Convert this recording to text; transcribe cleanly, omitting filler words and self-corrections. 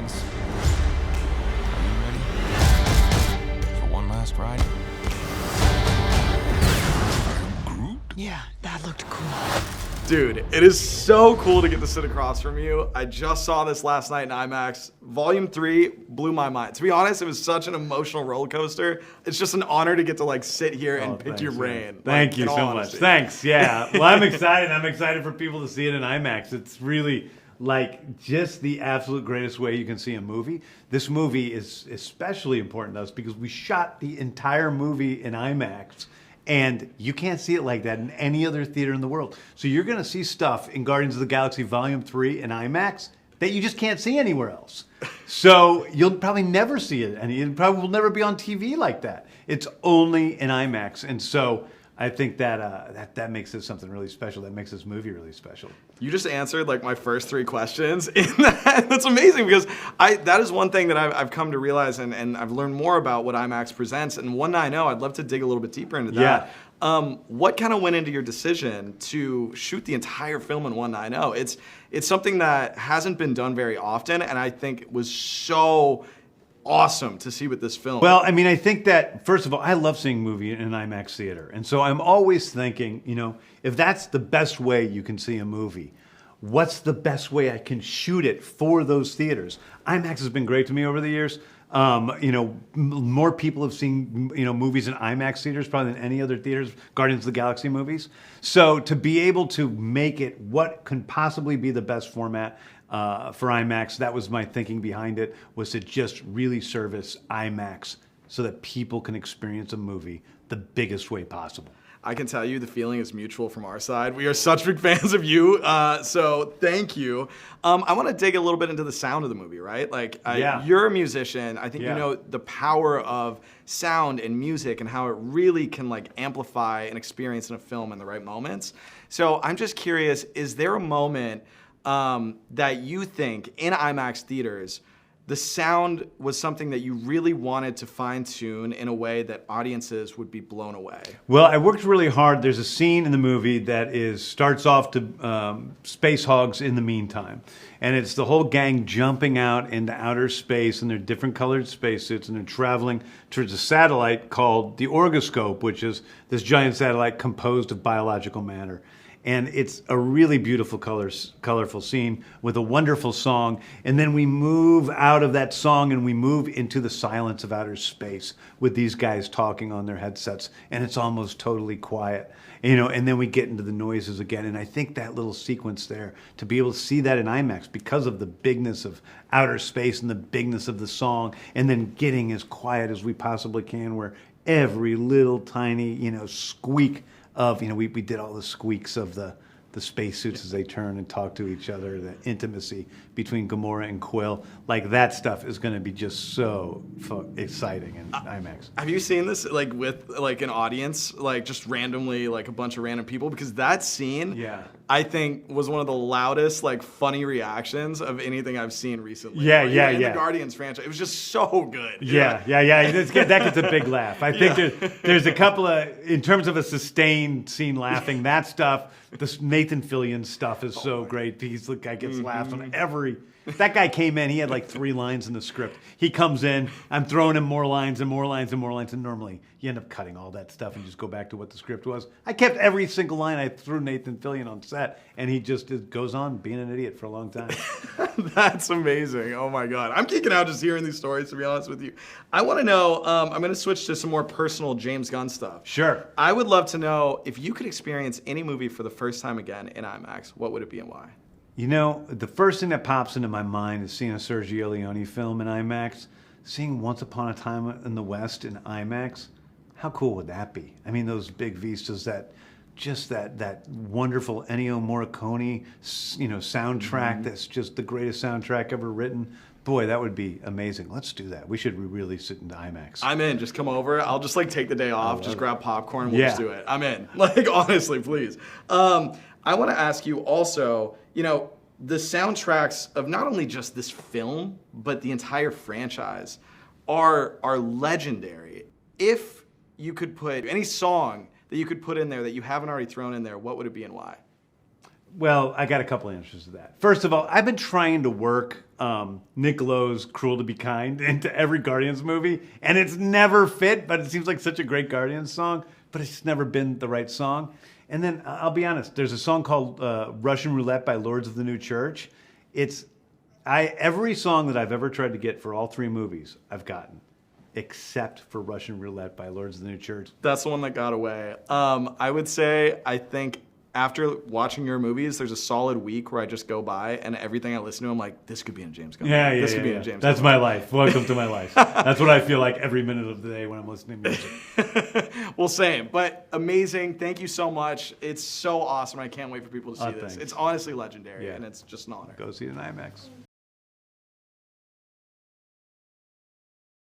Vince. Are you ready for one last ride? Groot? Yeah, that looked cool. Dude, it is so cool to get to sit across from you. I just saw this last night in IMAX. Volume 3 blew my mind. To be honest, it was such an emotional roller coaster. It's just an honor to get to like sit here and pick your brain. Thank you so much. Thanks. Yeah. Well, I'm excited. I'm excited for people to see it in IMAX. It's really like just the absolute greatest way you can see a movie. This movie is especially important to us because we shot the entire movie in IMAX. And you can't see it like that in any other theater in the world. So you're going to see stuff in Guardians of the Galaxy Volume 3 in IMAX that you just can't see anywhere else. So you'll probably never see it, and it probably will never be on TV like that. It's only in IMAX. And so I think that that makes it something really special. That makes this movie really special. You just answered like my first 3 questions in that. That's amazing because that is one thing that I've come to realize and I've learned more about what IMAX presents. And 190, I'd love to dig a little bit deeper into that. Yeah. What kind of went into your decision to shoot the entire film in 190? It's something that hasn't been done very often, and I think it was so awesome to see with this film. Well, I mean, I think that, first of all, I love seeing a movie in an IMAX theater. And so I'm always thinking, you know, if that's the best way you can see a movie, what's the best way I can shoot it for those theaters? IMAX has been great to me over the years. You know, more people have seen, you know, movies in IMAX theaters probably than any other theaters, Guardians of the Galaxy movies. So to be able to make it what can possibly be the best format for IMAX, that was my thinking behind it, was to just really service IMAX so that people can experience a movie the biggest way possible. I can tell you the feeling is mutual from our side. We are such big fans of you, so thank you. I want to dig a little bit into the sound of the movie, right? Like, you're a musician. I think you know the power of sound and music and how it really can like amplify an experience in a film in the right moments. So I'm just curious, is there a moment that you think in IMAX theaters, the sound was something that you really wanted to fine-tune in a way that audiences would be blown away? Well, I worked really hard. There's a scene in the movie that starts off to Space Hogs in the Meantime. And it's the whole gang jumping out into outer space, and they're different colored spacesuits, and they're traveling towards a satellite called the Orgoscope, which is this giant satellite composed of biological matter. And it's a really beautiful, colorful scene with a wonderful song. And then we move out of that song and we move into the silence of outer space with these guys talking on their headsets. And it's almost totally quiet, you know, and then we get into the noises again. And I think that little sequence there, to be able to see that in IMAX because of the bigness of outer space and the bigness of the song, and then getting as quiet as we possibly can, where every little tiny, you know, squeak of, you know, we did all the squeaks of the spacesuits as they turn and talk to each other, the intimacy between Gamora and Quill. Like, that stuff is going to be just so exciting in IMAX. Have you seen this like with like an audience, like just randomly, like a bunch of random people? Because that scene, I think, was one of the loudest, like, funny reactions of anything I've seen recently. In the Guardians franchise, it was just so good. That gets a big laugh. I think there's a couple of, in terms of a sustained scene laughing, that stuff. This Nathan Fillion stuff is so great. He's the guy gets laughs on every. That guy came in, he had like 3 lines in the script. He comes in, I'm throwing him more lines and more lines and more lines, and normally you end up cutting all that stuff and just go back to what the script was. I kept every single line I threw Nathan Fillion on set, and he just goes on being an idiot for a long time. That's amazing. Oh my God. I'm geeking out just hearing these stories, to be honest with you. I want to know, I'm going to switch to some more personal James Gunn stuff. Sure. I would love to know, if you could experience any movie for the first time again in IMAX, what would it be and why? You know, the first thing that pops into my mind is seeing a Sergio Leone film in IMAX, seeing Once Upon a Time in the West in IMAX. How cool would that be? I mean, those big vistas, that wonderful Ennio Morricone, you know, soundtrack. That's just the greatest soundtrack ever written. Boy, that would be amazing. Let's do that. We should really sit into IMAX. I'm in. Just come over. I'll just like take the day off, just grab popcorn. We'll just do it. I'm in. Like, honestly, please. I want to ask you also, you know, the soundtracks of not only just this film, but the entire franchise are legendary. If you could put any song that you could put in there that you haven't already thrown in there, what would it be and why? Well, I got a couple answers to that. First of all, I've been trying to work Nick Lowe's "Cruel to Be Kind" into every Guardians movie, and it's never fit. But it seems like such a great Guardians song, but it's never been the right song. And then I'll be honest, there's a song called "Russian Roulette" by Lords of the New Church. Every song that I've ever tried to get for all three movies, I've gotten, except for "Russian Roulette" by Lords of the New Church. That's the one that got away. I would say, I think after watching your movies, there's a solid week where I just go by and everything I listen to, I'm like, this could be in a James Gunn. This could be in a James Gunn. That's my life. Welcome to my life. That's what I feel like every minute of the day when I'm listening to music. Well, same, but amazing. Thank you so much. It's so awesome. I can't wait for people to see this. Thanks. It's honestly legendary, and it's just an honor. Go see it in IMAX.